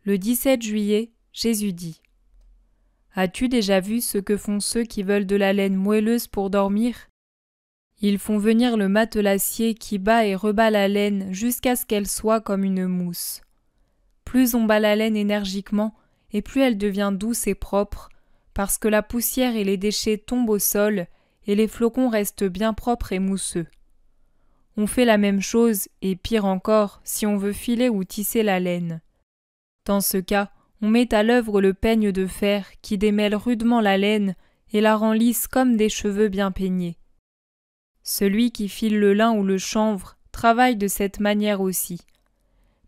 Le 17 juillet, Jésus dit : As-tu déjà vu ce que font ceux qui veulent de la laine moelleuse pour dormir ? Ils font venir le matelassier qui bat et rebat la laine jusqu'à ce qu'elle soit comme une mousse. Plus on bat la laine énergiquement, et plus elle devient douce et propre, parce que la poussière et les déchets tombent au sol, et les flocons restent bien propres et mousseux. On fait la même chose, et pire encore, si on veut filer ou tisser la laine. Dans ce cas, on met à l'œuvre le peigne de fer qui démêle rudement la laine et la rend lisse comme des cheveux bien peignés. Celui qui file le lin ou le chanvre travaille de cette manière aussi.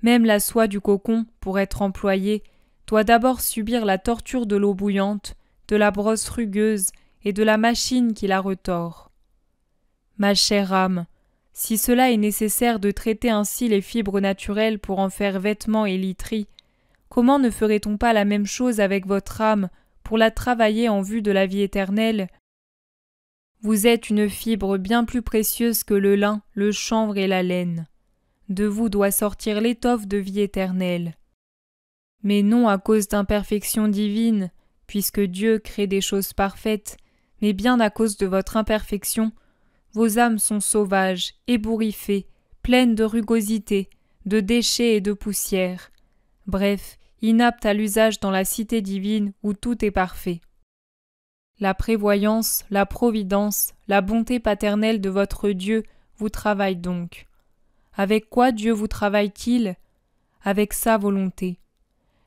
Même la soie du cocon, pour être employée, doit d'abord subir la torture de l'eau bouillante, de la brosse rugueuse et de la machine qui la retord. Ma chère âme, si cela est nécessaire de traiter ainsi les fibres naturelles pour en faire vêtements et literie, comment ne ferait-on pas la même chose avec votre âme pour la travailler en vue de la vie éternelle ? Vous êtes une fibre bien plus précieuse que le lin, le chanvre et la laine. De vous doit sortir l'étoffe de vie éternelle. Mais non à cause d'imperfections divines, puisque Dieu crée des choses parfaites, mais bien à cause de votre imperfection. Vos âmes sont sauvages, ébouriffées, pleines de rugosité, de déchets et de poussière. Bref, inaptes à l'usage dans la cité divine où tout est parfait. La prévoyance, la providence, la bonté paternelle de votre Dieu vous travaillent donc. Avec quoi Dieu vous travaille-t-il ? Avec sa volonté.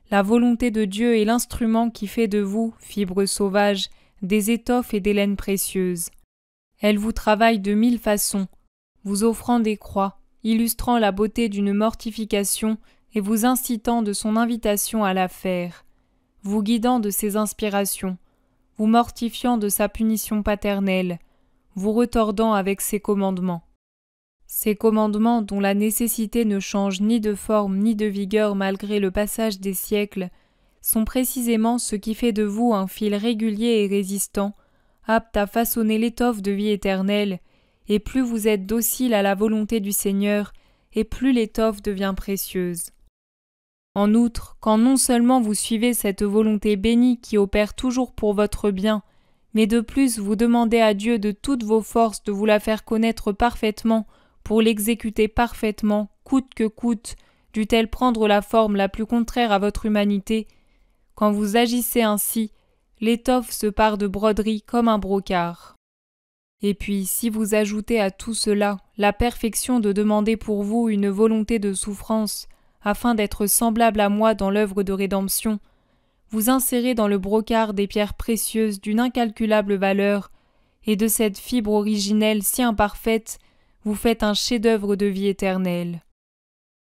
La volonté de Dieu est l'instrument qui fait de vous, fibres sauvages, des étoffes et des laines précieuses. Elle vous travaille de 1000 façons, vous offrant des croix, illustrant la beauté d'une mortification et vous incitant de son invitation à la faire, vous guidant de ses inspirations, vous mortifiant de sa punition paternelle, vous retordant avec ses commandements. Ces commandements dont la nécessité ne change ni de forme ni de vigueur malgré le passage des siècles, sont précisément ce qui fait de vous un fil régulier et résistant, apte à façonner l'étoffe de vie éternelle, et plus vous êtes docile à la volonté du Seigneur, et plus l'étoffe devient précieuse. En outre, quand non seulement vous suivez cette volonté bénie qui opère toujours pour votre bien, mais de plus vous demandez à Dieu de toutes vos forces de vous la faire connaître parfaitement, pour l'exécuter parfaitement, coûte que coûte, dût-elle prendre la forme la plus contraire à votre humanité, quand vous agissez ainsi, l'étoffe se pare de broderie comme un brocart. Et puis, si vous ajoutez à tout cela la perfection de demander pour vous une volonté de souffrance, afin d'être semblable à moi dans l'œuvre de rédemption, vous insérez dans le brocart des pierres précieuses d'une incalculable valeur, et de cette fibre originelle si imparfaite, vous faites un chef-d'œuvre de vie éternelle.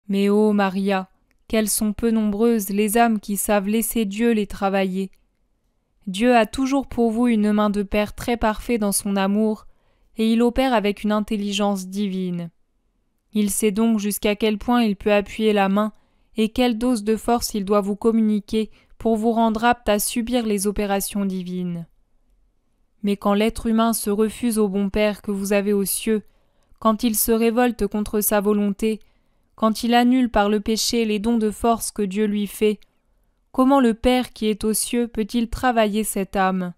Mais ô Maria, quelles sont peu nombreuses les âmes qui savent laisser Dieu les travailler. Dieu a toujours pour vous une main de Père très parfait dans son amour, et il opère avec une intelligence divine. Il sait donc jusqu'à quel point il peut appuyer la main, et quelle dose de force il doit vous communiquer pour vous rendre apte à subir les opérations divines. Mais quand l'être humain se refuse au bon Père que vous avez aux cieux, quand il se révolte contre sa volonté, quand il annule par le péché les dons de force que Dieu lui fait, comment le Père qui est aux cieux peut-il travailler cette âme ?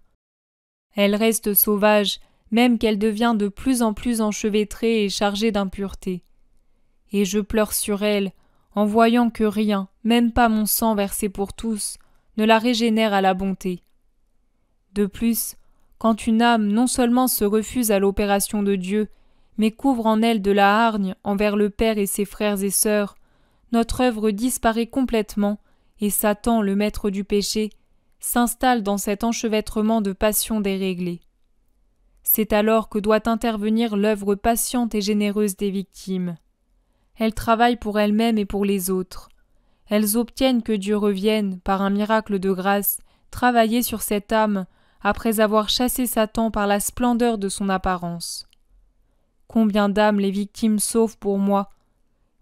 Elle reste sauvage, même qu'elle devient de plus en plus enchevêtrée et chargée d'impureté. Et je pleure sur elle, en voyant que rien, même pas mon sang versé pour tous, ne la régénère à la bonté. De plus, quand une âme non seulement se refuse à l'opération de Dieu, mais couvre en elle de la hargne envers le Père et ses frères et sœurs, notre œuvre disparaît complètement, et Satan, le maître du péché, s'installe dans cet enchevêtrement de passions déréglées. C'est alors que doit intervenir l'œuvre patiente et généreuse des victimes. Elles travaillent pour elles-mêmes et pour les autres. Elles obtiennent que Dieu revienne, par un miracle de grâce, travailler sur cette âme, après avoir chassé Satan par la splendeur de son apparence. Combien d'âmes les victimes sauvent pour moi.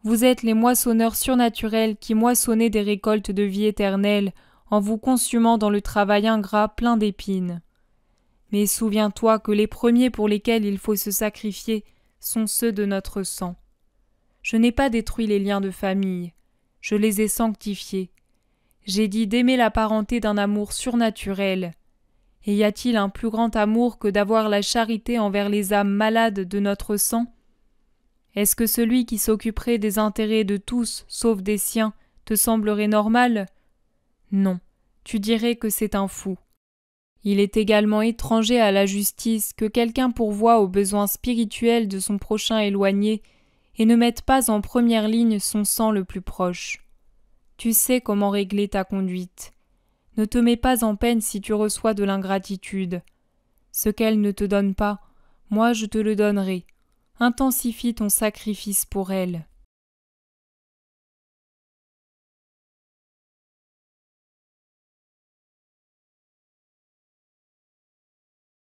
Vous êtes les moissonneurs surnaturels qui moissonnez des récoltes de vie éternelle en vous consumant dans le travail ingrat plein d'épines. Mais souviens-toi que les premiers pour lesquels il faut se sacrifier sont ceux de notre sang. Je n'ai pas détruit les liens de famille, je les ai sanctifiés. J'ai dit d'aimer la parenté d'un amour surnaturel. Et y a-t-il un plus grand amour que d'avoir la charité envers les âmes malades de notre sang? Est-ce que celui qui s'occuperait des intérêts de tous, sauf des siens, te semblerait normal? Non, tu dirais que c'est un fou. Il est également étranger à la justice que quelqu'un pourvoie aux besoins spirituels de son prochain éloigné et ne mette pas en première ligne son sang le plus proche. Tu sais comment régler ta conduite. Ne te mets pas en peine si tu reçois de l'ingratitude. Ce qu'elle ne te donne pas, moi je te le donnerai. Intensifie ton sacrifice pour elle.